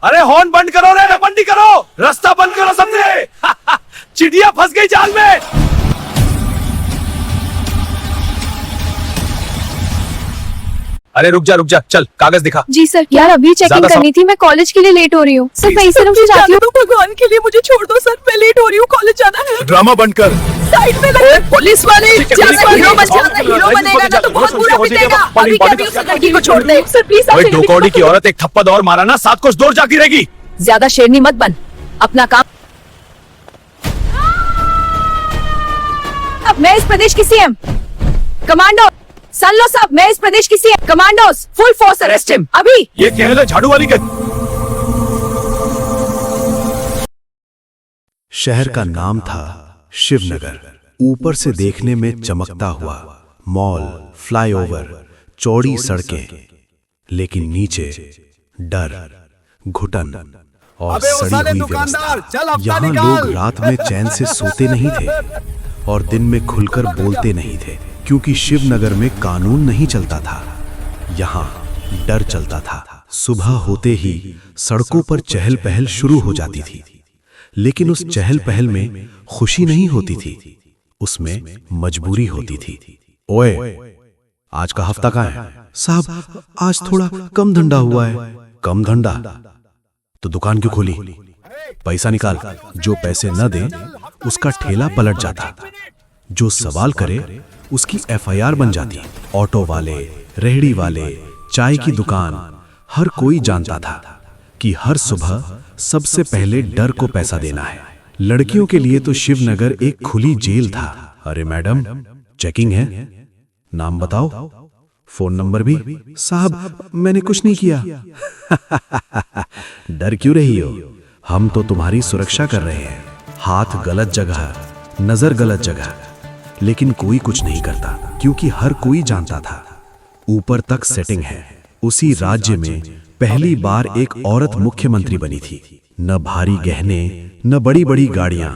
अरे हॉर्न बंद करो रे, बंदी करो, रास्ता बंद करो सबने। चिड़िया फंस गई जाल में। अरे रुक जा, चल कागज दिखा। जी सर। यार अभी चेकिंग करनी थी, मैं कॉलेज के लिए लेट हो रही हूँ सर। मैं इसे रुक जाती हूँ। भगवान के लिए मुझे छोड़ दो सर, मैं लेट हो रही हूँ, कॉलेज जाना है। ड्रामा बंद कर। साइड में लगे पुलिस वाले। हीरो बनेगा ना तो बहुत बुरा पिटेगा। अभी क्या भी उस लड़की को छोड़ दे सर प्लीज। दो कौड़ी की औरत एक थप्पड़ और मारा ना, 7 कोस दूर जाती रहेगी। ज्यादा शेरनी मत बन, अपना काम। अब मैं इस प्रदेश की सीएम कमांडो सुन लो सब, मैं इस प्रदेश की CM commandos full force arrest him अभी। ये क्या है झाड़ू वाली के? शहर का नाम था शिवनगर। ऊपर से देखने में चमकता हुआ मॉल, फ्लाईओवर, चौड़ी सड़कें, लेकिन नीचे डर, घुटन और सड़ी हुई व्यवस्था। यहाँ लोग रात में चैन से सोते नहीं थे और दिन में खुलकर बोलते नहीं थे, क्योंकि शिवनगर में कानून नहीं चलता था, यहाँ डर चलता था। सुबह होते ही सड़कों पर चहल पहल शुरू हो जाती थी, लेकिन उस चहल पहल में खुशी नहीं होती थी, उसमें मजबूरी होती थी। ओए, आज का हफ्ता कहाँ है? साहब आज थोड़ा कम धंधा हुआ है। कम धंधा? तो दुकान क्यों खोली? पैसा निकाल। जो पैसे न दे उसका ठेला पलट जाता, जो सवाल करे उसकी एफआईआर बन जाती। ऑटो वाले, रेहड़ी वाले, चाय की दुकान, हर कोई जानता था कि हर सुबह सबसे पहले डर को पैसा देना है। लड़कियों के लिए तो शिवनगर एक खुली जेल था। अरे मैडम, चेकिंग है, नाम बताओ, फोन नंबर भी। साहब मैंने कुछ नहीं किया। डर क्यों रही हो? हम तो तुम्हारी सुरक्षा कर रहे हैं। हाथ गलत जगह, नजर गलत जगह, लेकिन कोई कुछ नहीं करता, क्योंकि हर कोई जानता था ऊपर तक सेटिंग है। उसी राज्य में पहली बार एक औरत मुख्यमंत्री बनी थी। न भारी गहने, न बड़ी बड़ी गाड़ियां,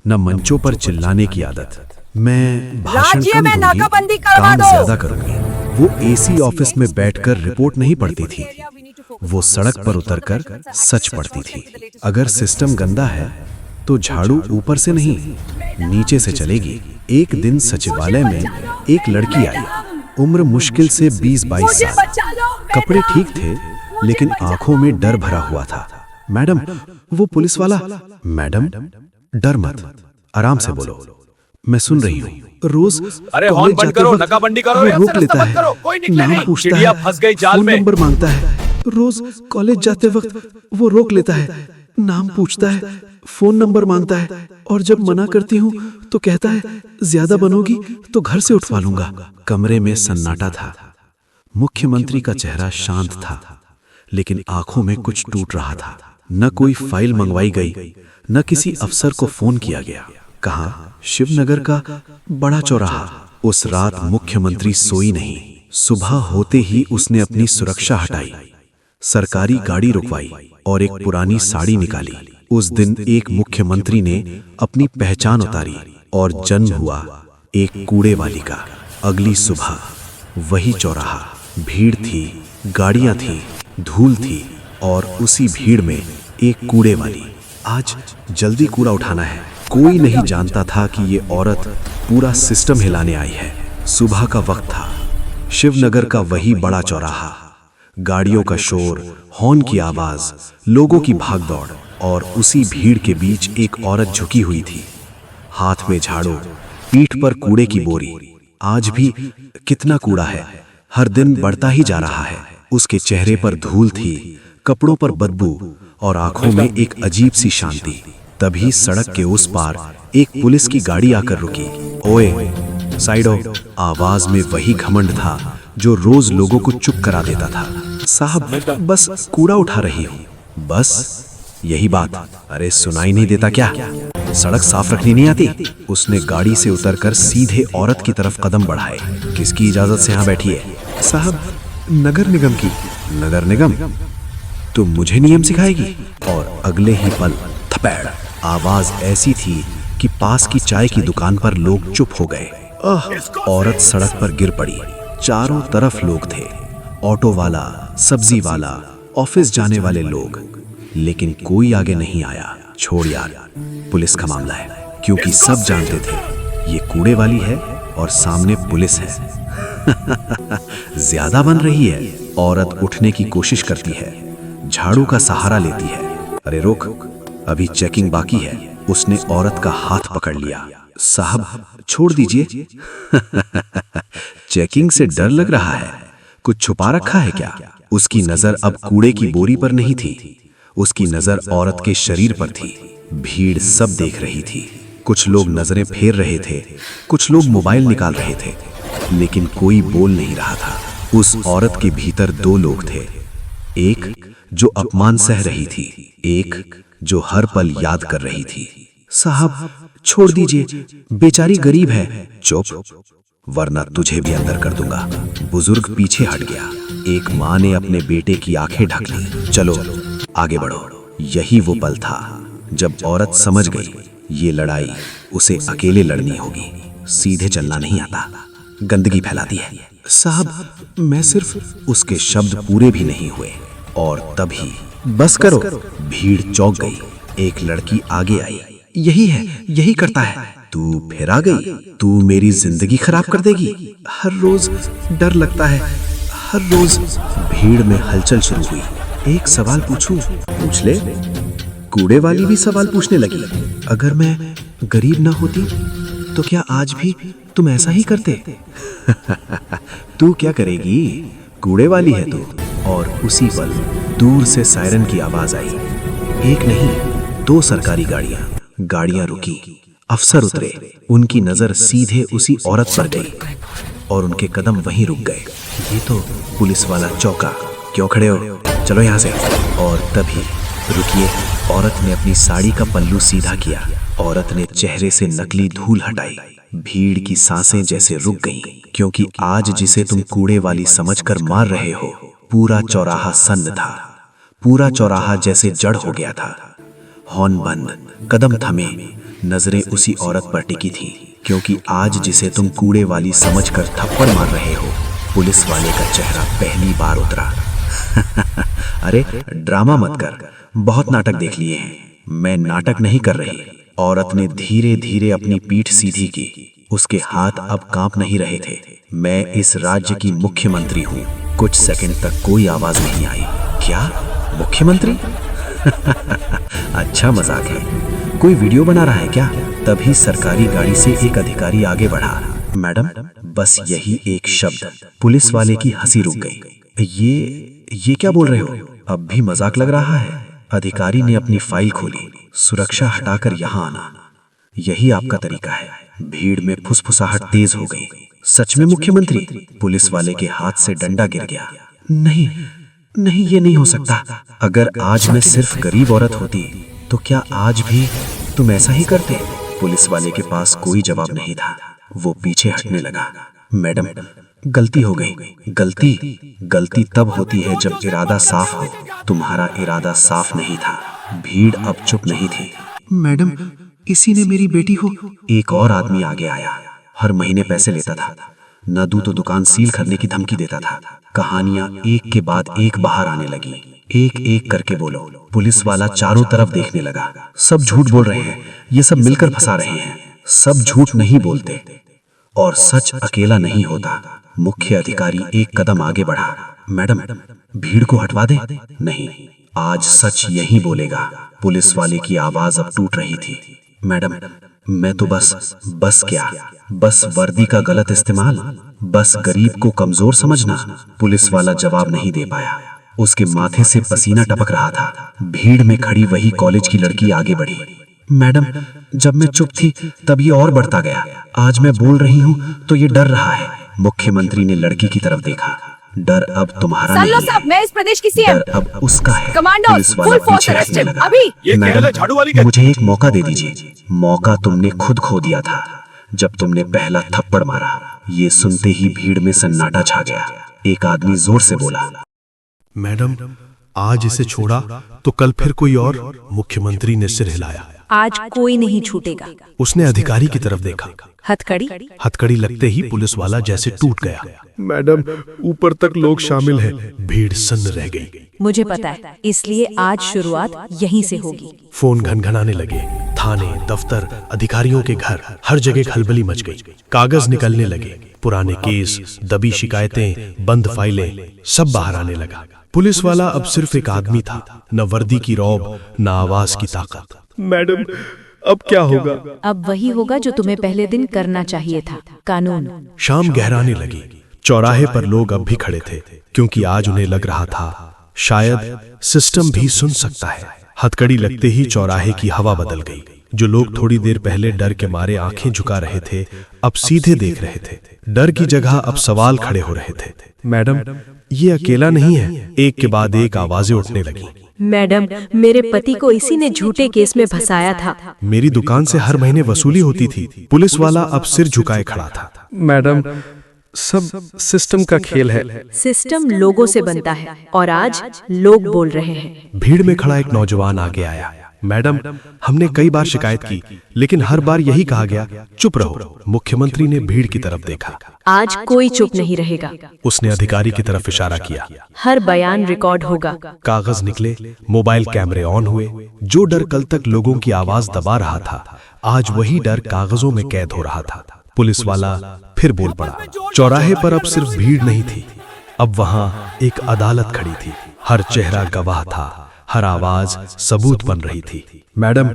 न मंचों पर चिल्लाने की आदत। मैं भाषण कम दूंगी, काम ज्यादा करूंगी। वो एसी ऑफिस में बैठकर रिपोर्ट नहीं पढ़ती थी, वो सड़क पर उतरकर सच पढ़ती थी। अगर सिस्टम गंदा है तो झाड़ू ऊपर से नहीं, नीचे से चलेगी। एक दिन सचिवालय में एक लड़की आई, उम्र मुश्किल से 20-22 साल। कपड़े ठीक थे, लेकिन आंखों में डर भरा हुआ था। मैडम, वो पुलिस वाला। मैडम डर मत, आराम से बोलो, मैं सुन रही हूँ। रोज अरे हॉर्न बंद करो, नाकाबंदी करो, वो रोक लेता है, नाम पूछता चिड़िया है, फंस गई जाल फोन में। नंबर मांगता है। रोज कॉलेज जाते वक्त वो रोक लेता है, नाम पूछता है, फोन नंबर मांगता है, और जब मना करती हूँ तो कहता है ज्यादा बनोगी तो घर से उठवा लूंगा। कमरे में सन्नाटा था। मुख्यमंत्री का चेहरा शांत था, लेकिन आंखों में कुछ टूट रहा था। न कोई फाइल मंगवाई गई, न किसी अफसर को फोन किया गया। कहाँ? शिवनगर का बड़ा चौराहा। उस रात मुख्यमंत्री सोई नहीं। सुबह होते ही उसने अपनी सुरक्षा हटाई, सरकारी गाड़ी रुकवाई और एक पुरानी साड़ी निकाली। उस दिन एक मुख्यमंत्री ने अपनी पहचान उतारी और जन्म हुआ एक कूड़े वाली का। अगली सुबह वही चौराहा, भीड़ थी, गाड़ियां थी, धूल थी, और उसी भीड़ में एक कूड़े वाली। आज जल्दी कूड़ा उठाना है। कोई नहीं जानता था कि ये औरत पूरा सिस्टम हिलाने आई है। सुबह का वक्त था, शिवनगर का वही बड़ा चौराहा, गाड़ियों का शोर, हॉर्न की आवाज, लोगों की भागदौड़, और उसी भीड़ के बीच एक औरत झुकी हुई थी, हाथ में झाड़ू, पीठ पर कूड़े की बोरी। आज भी कितना कूड़ा है, हर दिन बढ़ता ही जा रहा है। उसके चेहरे पर धूल थी, कपड़ों पर बदबू, और आंखों में एक अजीब सी शांति। तभी सड़क के उस पार एक पुलिस की गाड़ी आकर रुकी। ओए साइड हो। आवाज में वही घमंड था जो रोज लोगों को चुप करा देता था। साहब बस कूड़ा उठा रही हूँ। बस यही बात? अरे सुनाई नहीं देता क्या? सड़क साफ रखनी नहीं आती? उसने गाड़ी से उतरकर सीधे औरत की तरफ कदम बढ़ाए। किसकी इजाजत से यहाँ बैठी है? साहब नगर निगम की। नगर निगम? तुम मुझे नियम सिखाएगी? और अगले ही पल थपैड़। आवाज ऐसी थी कि पास की चाय की दुकान पर लोग चुप हो गए। औरत सड़क पर गिर पड़ी। चारों तरफ लोग थे, ऑटो वाला, सब्जी वाला, ऑफिस जाने वाले लोग। लेकिन कोई आगे नहीं आया। छोड़ यार, पुलिस का मामला है, क्योंकि सब जानते थे ये कूड़े वाली है और सामने पुलिस है। ज्यादा बन रही है। औरत उठने की कोशिश करती है, झाड़ू का सहारा लेती है। अरे रोक, अभी चेकिंग बाकी है। उसने औरत का हाथ पकड़ लिया। साहब छोड़ दीजिए। चेकिंग से डर लग रहा है, कुछ छुपा रखा है क्या? उसकी नजर अब कूड़े की बोरी पर नहीं थी, उसकी नजर औरत के शरीर पर थी। भीड़ सब देख रही थी। कुछ लोग नजरें फेर रहे थे, कुछ लोग मोबाइल निकाल रहे थे, लेकिन कोई बोल नहीं रहा था। उस औरत के भीतर दो लोग थे, एक जो अपमान सह रही थी, एक जो हर पल याद कर रही थी। साहब छोड़ दीजिए, बेचारी गरीब है। चुप, वरना तुझे भी अंदर कर दूंगा। बुजुर्ग पीछे हट गया। एक माँ ने अपने बेटे की आंखें ढक ली। चलो आगे बढ़ो। यही वो पल था जब औरत समझ गई ये लड़ाई उसे अकेले लड़नी होगी। सीधे चलना नहीं आता, गंदगी फैलाती है। साहब मैं सिर्फ, उसके शब्द पूरे भी नहीं हुए और तभी बस करो। भीड़ चौंक गई। एक लड़की आगे आई। यही है, यही करता है। तू फिर आ गई? तू मेरी जिंदगी खराब कर देगी। हर रोज डर लगता है, हर रोज। भीड़ में हलचल शुरू हुई। एक सवाल पूछूं? पूछ ले। कूड़े वाली भी सवाल पूछने लगी। अगर मैं गरीब ना होती तो क्या आज भी तुम ऐसा ही करते? तू क्या करेगी? कूड़े वाली है तू। और उसी पल दूर से सायरन की आवाज आई। एक नहीं, दो सरकारी गाड़ियां रुकी। अफसर उतरे। उनकी नजर सीधे उसी औरत पर गई और उनके कदम वहीं रुक गए। ये तो पुलिस वाला चौका। क्यों खड़े हो? चलो यहाँ से। और तभी रुकिए। औरत ने अपनी साड़ी का पल्लू सीधा किया। औरत ने चेहरे से नकली धूल हटाई। भीड़ की सांसें जैसे रुक गईं, क्योंकि आज जिसे तुम कूड़े वाली समझकर मार रहे हो, पूरा चौराहा सन्न था। पूरा चौराहा जैसे जड़ हो गया था। हॉर्न बंद, कदम थमे, नजरें उसी औरत पर टिकी थी, क्योंकि आज जिसे तुम कूड़े वाली समझकर थप्पड़ मार रहे हो, पुलिस वाले का चेहरा पहली बार उतरा। अरे ड्रामा मत कर, बहुत नाटक देख लिए हैं। मैं नाटक नहीं कर रही। औरत ने धीरे धीरे अपनी पीठ सीधी की। उसके हाथ अब कांप नहीं रहे थे। मैं इस राज्य की मुख्यमंत्री हूँ। कुछ सेकंड तक कोई आवाज नहीं आई। क्या मुख्यमंत्री? अच्छा मजाक है। कोई वीडियो बना रहा है क्या? तभी सरकारी गाड़ी से एक अधिकारी आगे बढ़ा। मैडम, बस यही एक शब्द। पुलिस वाले की हंसी रुक गई। ये क्या बोल रहे हो? अब भी मजाक लग रहा है? अधिकारी ने अपनी फाइल खोली। सुरक्षा हटाकर यहाँ आना, यही आपका तरीका है। भीड़ में फुसफुसाहट तेज हो गई। सच में मुख्यमंत्री? पुलिस वाले के हाथ से डंडा गिर गया। नहीं नहीं, ये नहीं हो सकता। अगर आज मैं सिर्फ गरीब औरत होती तो क्या आज भी तुम ऐसा ही करते? पुलिस वाले के पास कोई जवाब नहीं था। वो पीछे हटने लगा। मैडम, गलती हो गई। गलती तब होती है जब इरादा साफ हो। तुम्हारा इरादा साफ नहीं था। भीड़ अब चुप नहीं थी। मैडम, इसी ने मेरी बेटी को। एक और आदमी आगे आया। हर महीने पैसे लेता था, न दूं तो दुकान सील करने की धमकी देता था। कहानियां एक के बाद एक बाहर आने लगी। एक एक करके बोलो। पुलिस वाला चारों तरफ देखने लगा। सब झूठ बोल रहे हैं, ये सब मिलकर फंसा रहे हैं। सब झूठ नहीं बोलते और सच अकेला नहीं होता। मुख्य अधिकारी एक कदम आगे बढ़ा। मैडम, भीड़ को हटवा दे। नहीं, आज सच यही बोलेगा। पुलिस वाले की आवाज अब टूट रही थी। मैडम, मैं तो बस क्या? बस वर्दी का गलत इस्तेमाल, बस गरीब को कमजोर समझना। पुलिस वाला जवाब नहीं दे पाया। उसके माथे से पसीना टपक रहा था। भीड़ में खड़ी वही कॉलेज की लड़की आगे बढ़ी। मैडम, जब मैं चुप थी तब ये और बढ़ता गया। आज मैं बोल रही हूँ तो ये डर रहा है। मुख्यमंत्री ने लड़की की तरफ देखा। डर अब तुम्हारा नहीं है, मैं इस प्रदेश की सीएम। डर अब उसका है। कमांडो, पुलिस वाला फुल फोर्स पीछे अरेस्ट हटने हिम, लगा। अभी। ये केरल है, झाड़ू वाली का। मुझे एक मौका दे दीजिए। मौका तुमने खुद खो दिया था जब तुमने पहला थप्पड़ मारा। ये सुनते ही भीड़ में सन्नाटा छा गया। एक आदमी जोर से बोला, मैडम, आज इसे छोड़ा तो कल फिर कोई और। मुख्यमंत्री ने सिर हिलाया। आज कोई नहीं छूटेगा। उसने अधिकारी की तरफ देखा। हथकड़ी। हथकड़ी लगते ही पुलिस वाला जैसे टूट गया। मैडम, ऊपर तक लोग शामिल हैं। भीड़ सन्न रह गई। मुझे पता है, इसलिए आज शुरुआत यहीं से होगी। फोन घनघनाने लगे। थाने, दफ्तर, अधिकारियों के घर, हर जगह खलबली मच गई। कागज निकलने लगे। पुराने केस, दबी शिकायतें, बंद फाइलें, सब बाहर आने लगा। पुलिस वाला अब सिर्फ एक आदमी था, न वर्दी की रौब, न आवाज की ताकत। मैडम, अब क्या होगा? अब वही होगा जो तुम्हें पहले दिन करना चाहिए था, कानून। शाम गहराने लगी। चौराहे पर लोग अब भी खड़े थे, क्योंकि आज उन्हें लग रहा था शायद सिस्टम भी सुन सकता है। हथकड़ी लगते ही चौराहे की हवा बदल गई। जो लोग थोड़ी देर पहले डर के मारे आंखें झुका रहे थे, अब सीधे देख रहे थे। डर की जगह अब सवाल खड़े हो रहे थे। मैडम, ये अकेला नहीं है। एक के बाद एक आवाजें उठने लगी। मैडम, मेरे पति को इसी ने झूठे केस में फंसाया था। मेरी दुकान से हर महीने वसूली होती थी। पुलिस वाला अब सिर झुकाए खड़ा था। मैडम, सब सिस्टम का खेल है। सिस्टम लोगों से बनता है और आज लोग बोल रहे हैं। भीड़ में खड़ा एक नौजवान आगे आया। मैडम, हमने कई बार शिकायत की, लेकिन हर बार यही कहा गया, चुप रहो। मुख्यमंत्री ने भीड़ की तरफ देखा। आज कोई चुप नहीं रहेगा। उसने अधिकारी की तरफ इशारा किया। हर बयान रिकॉर्ड होगा। कागज निकले, मोबाइल कैमरे ऑन हुए। जो डर कल तक लोगों की आवाज दबा रहा था, आज वही डर कागजों में कैद हो रहा था। पुलिस वाला फिर बोल पड़ा। चौराहे पर अब सिर्फ भीड़ नहीं थी, अब वहां एक अदालत खड़ी थी। हर चेहरा गवाह था, हर आवाज सबूत बन रही थी। मैडम,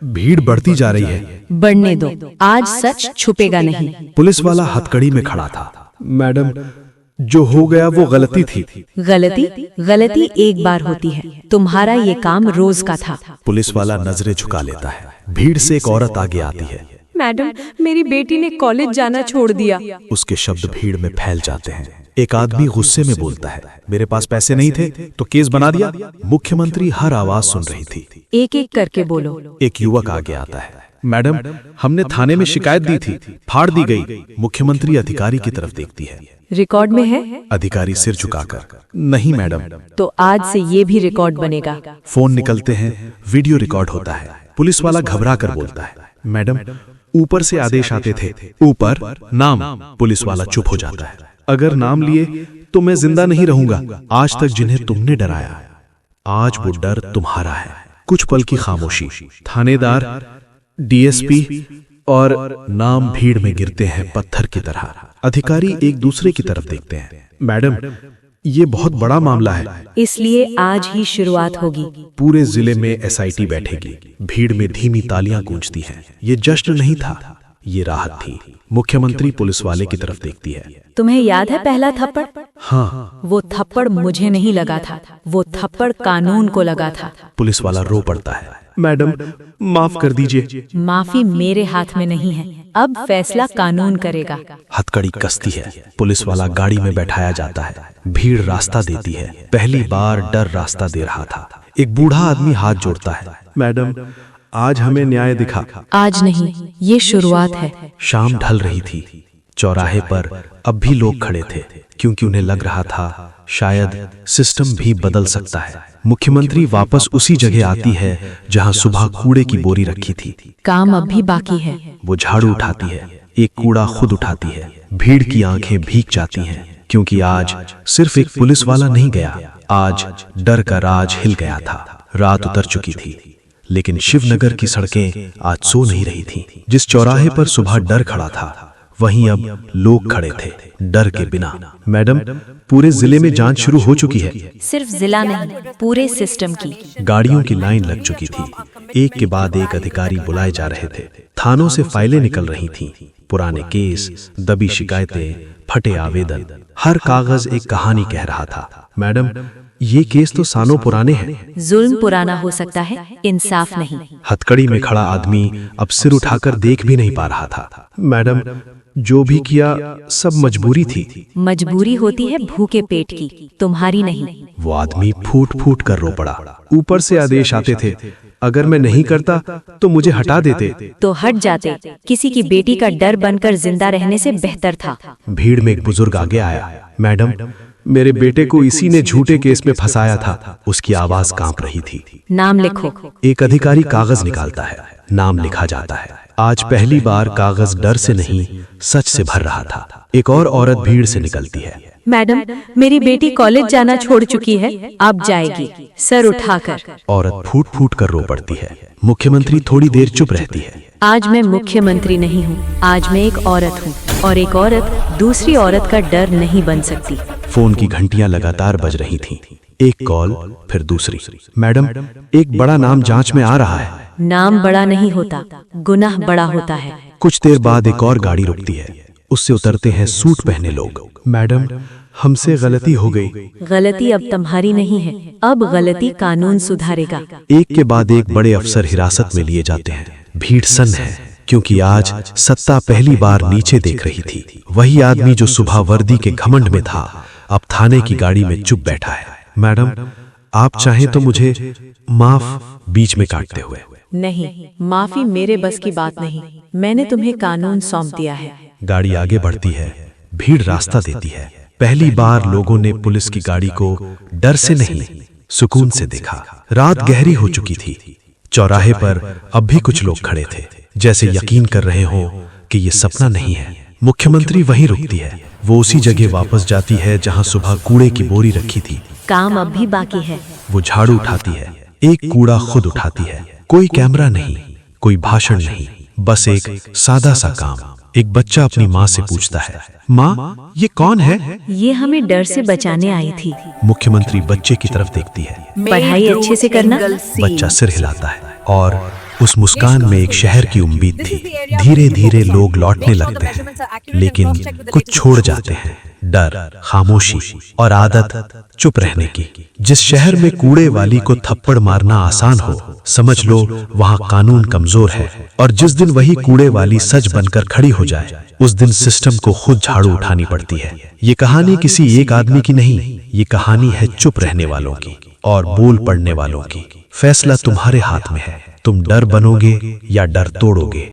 भीड़ बढ़ती जा रही है। बढ़ने दो, आज सच छुपेगा नहीं। पुलिस वाला हथकड़ी में खड़ा था। मैडम, जो हो गया वो गलती थी। गलती एक बार होती है। तुम्हारा ये काम रोज का था। पुलिस वाला नजरें झुका लेता है। भीड़ से एक औरत आगे आती है। मैडम, मेरी बेटी ने कॉलेज जाना छोड़ दिया। उसके शब्द भीड़ में फैल जाते हैं। एक आदमी गुस्से में बोलता है, मेरे पास पैसे नहीं थे तो केस बना दिया। मुख्यमंत्री हर आवाज सुन रही थी। एक एक करके बोलो। एक युवक आगे आता है। मैडम, हमने थाने में शिकायत दी थी, फाड़ दी गई। मुख्यमंत्री अधिकारी की तरफ देखती है। रिकॉर्ड में है? अधिकारी सिर झुकाकर, नहीं मैडम। तो आज से ये भी रिकॉर्ड बनेगा। फोन निकलते हैं, वीडियो रिकॉर्ड होता है। पुलिस वाला घबरा कर बोलता है, मैडम, ऊपर से आदेश आते थे, ऊपर नाम। पुलिस वाला चुप हो जाता है। अगर नाम लिए तो मैं जिंदा नहीं रहूंगा। आज तक जिन्हें तुमने डराया, आज वो डर तुम्हारा है। कुछ पल की खामोशी। थानेदार, डीएसपी और नाम भीड़ में गिरते हैं पत्थर की तरह। अधिकारी एक दूसरे की तरफ देखते हैं। मैडम, ये बहुत बड़ा मामला है, इसलिए आज ही शुरुआत होगी। पूरे जिले में एसआईटी बैठेगी। भीड़ में धीमी तालियां गूंजती हैं। ये जश्न नहीं था, ये राहत थी। मुख्यमंत्री पुलिस वाले की तरफ देखती है। तुम्हें याद है पहला थप्पड़? हाँ। वो थप्पड़ मुझे नहीं लगा था, वो थप्पड़ कानून को लगा था। पुलिस वाला रो पड़ता है। मैडम, माफ कर दीजिए। माफी मेरे हाथ में नहीं है, अब फैसला कानून करेगा। हथकड़ी कसती है। पुलिस वाला गाड़ी में बैठाया जाता है। भीड़ रास्ता देती है। पहली बार डर रास्ता दे रहा था। एक बूढ़ा आदमी हाथ जोड़ता है। मैडम, आज हमें न्याय दिखा। आज नहीं, ये शुरुआत है। शाम ढल रही थी। चौराहे पर अब भी लोग खड़े थे, क्योंकि उन्हें लग रहा था शायद सिस्टम भी बदल सकता है। मुख्यमंत्री वापस उसी जगह आती है जहां सुबह कूड़े की बोरी रखी थी। काम अब भी बाकी है। वो झाड़ू उठाती है, एक कूड़ा खुद उठाती है। भीड़ की आंखें भीग जाती हैं, क्योंकि आज सिर्फ एक पुलिस वाला नहीं गया, आज डर का राज हिल गया था। रात उतर चुकी थी, लेकिन शिवनगर की सड़कें आज सो नहीं रही थीं। जिस चौराहे पर सुबह डर खड़ा था, वहीं अब लोग खड़े थे, डर के बिना। मैडम, पूरे जिले में जांच शुरू हो चुकी है। सिर्फ जिला नहीं, पूरे सिस्टम की। गाड़ियों की लाइन लग चुकी थी। एक के बाद एक अधिकारी बुलाए जा रहे थे। थानों से फाइलें निकल रही थीं। पुराने केस, दबी शिकायतें, फटे आवेदन, हर कागज एक कहानी कह रहा था। मैडम, ये केस तो सालों पुराने हैं। जुल्म पुराना हो सकता है, इंसाफ नहीं। हथकड़ी में खड़ा आदमी अब सिर उठाकर देख भी नहीं पा रहा था। मैडम, जो भी किया सब मजबूरी थी। मजबूरी होती है भूखे पेट की, तुम्हारी नहीं। वो आदमी फूट फूट कर रो पड़ा। ऊपर से आदेश आते थे, अगर मैं नहीं करता तो मुझे हटा देते। तो हट जाते। किसी की बेटी का डर बनकर जिंदा रहने से बेहतर था। भीड़ में एक बुजुर्ग आगे आया। मैडम, मेरे बेटे को इसी ने झूठे केस में फंसाया था। उसकी आवाज कांप रही थी। नाम लिखो। एक अधिकारी कागज निकालता है, नाम लिखा जाता है। आज पहली बार कागज डर से नहीं, सच से भर रहा था। एक और औरत भीड़ से निकलती है। मैडम, मेरी बेटी कॉलेज जाना छोड़ चुकी है, अब जाएगी, सर उठाकर। औरत फूट फूट कर रो पड़ती है। मुख्यमंत्री थोड़ी देर चुप रहती है। आज मैं मुख्यमंत्री नहीं हूँ, आज मैं एक औरत हूँ, और एक औरत दूसरी औरत का डर नहीं बन सकती। फोन की घंटियां लगातार बज रही थीं। एक कॉल, फिर दूसरी। मैडम, एक बड़ा नाम जांच में आ रहा है। नाम बड़ा नहीं होता, गुनाह बड़ा होता है। कुछ देर बाद एक और गाड़ी रुकती है। उससे उतरते हैं सूट पहने लोग। मैडम, हमसे गलती हो गई। गलती अब तुम्हारी नहीं है, अब गलती कानून सुधारेगा। एक के बाद एक बड़े अफसर हिरासत में लिए जाते हैं। भीड़ सन्न है, क्योंकि आज सत्ता पहली बार नीचे देख रही थी। वही आदमी जो सुबह वर्दी के घमंड में था, अब थाने की गाड़ी में चुप बैठा है। मैडम, आप चाहें तो मुझे माफ, बीच में काटते हुए। नहीं, माफी मेरे बस की बात नहीं, मैंने तुम्हें कानून सौंप दिया है। गाड़ी आगे बढ़ती है, भीड़ रास्ता देती है। पहली बार लोगों ने पुलिस की गाड़ी को डर से नहीं, सुकून से देखा। रात गहरी हो चुकी थी। चौराहे पर अब भी कुछ लोग खड़े थे, जैसे यकीन कर रहे हो कि ये सपना नहीं है। मुख्यमंत्री वहीं रुकती है। वो उसी जगह वापस जाती है जहां सुबह कूड़े की बोरी रखी थी। काम अब भी बाकी है। वो झाड़ू उठाती है, एक कूड़ा खुद उठाती है। कोई कैमरा नहीं, कोई भाषण नहीं, बस एक सादा सा काम। एक बच्चा अपनी माँ से पूछता है, माँ, ये कौन है? ये हमें डर से बचाने आई थी। मुख्यमंत्री बच्चे की तरफ देखती है। पढ़ाई अच्छे से करना। बच्चा सिर हिलाता है, और उस मुस्कान में एक शहर की उम्मीद थी। धीरे धीरे लोग लौटने लगते हैं, लेकिन कुछ छोड़ जाते हैं। डर, खामोशी और आदत चुप रहने की। जिस शहर में कूड़े वाली को थप्पड़ मारना आसान हो, समझ लो वहां कानून कमजोर है। और जिस दिन वही कूड़े वाली सच बनकर खड़ी हो जाए, उस दिन सिस्टम को खुद झाड़ू उठानी पड़ती है। ये कहानी किसी एक आदमी की नहीं, ये कहानी है चुप रहने वालों की और बोल पड़ने वालों की। फैसला तुम्हारे हाथ में है। तुम डर बनोगे या डर तोड़ोगे।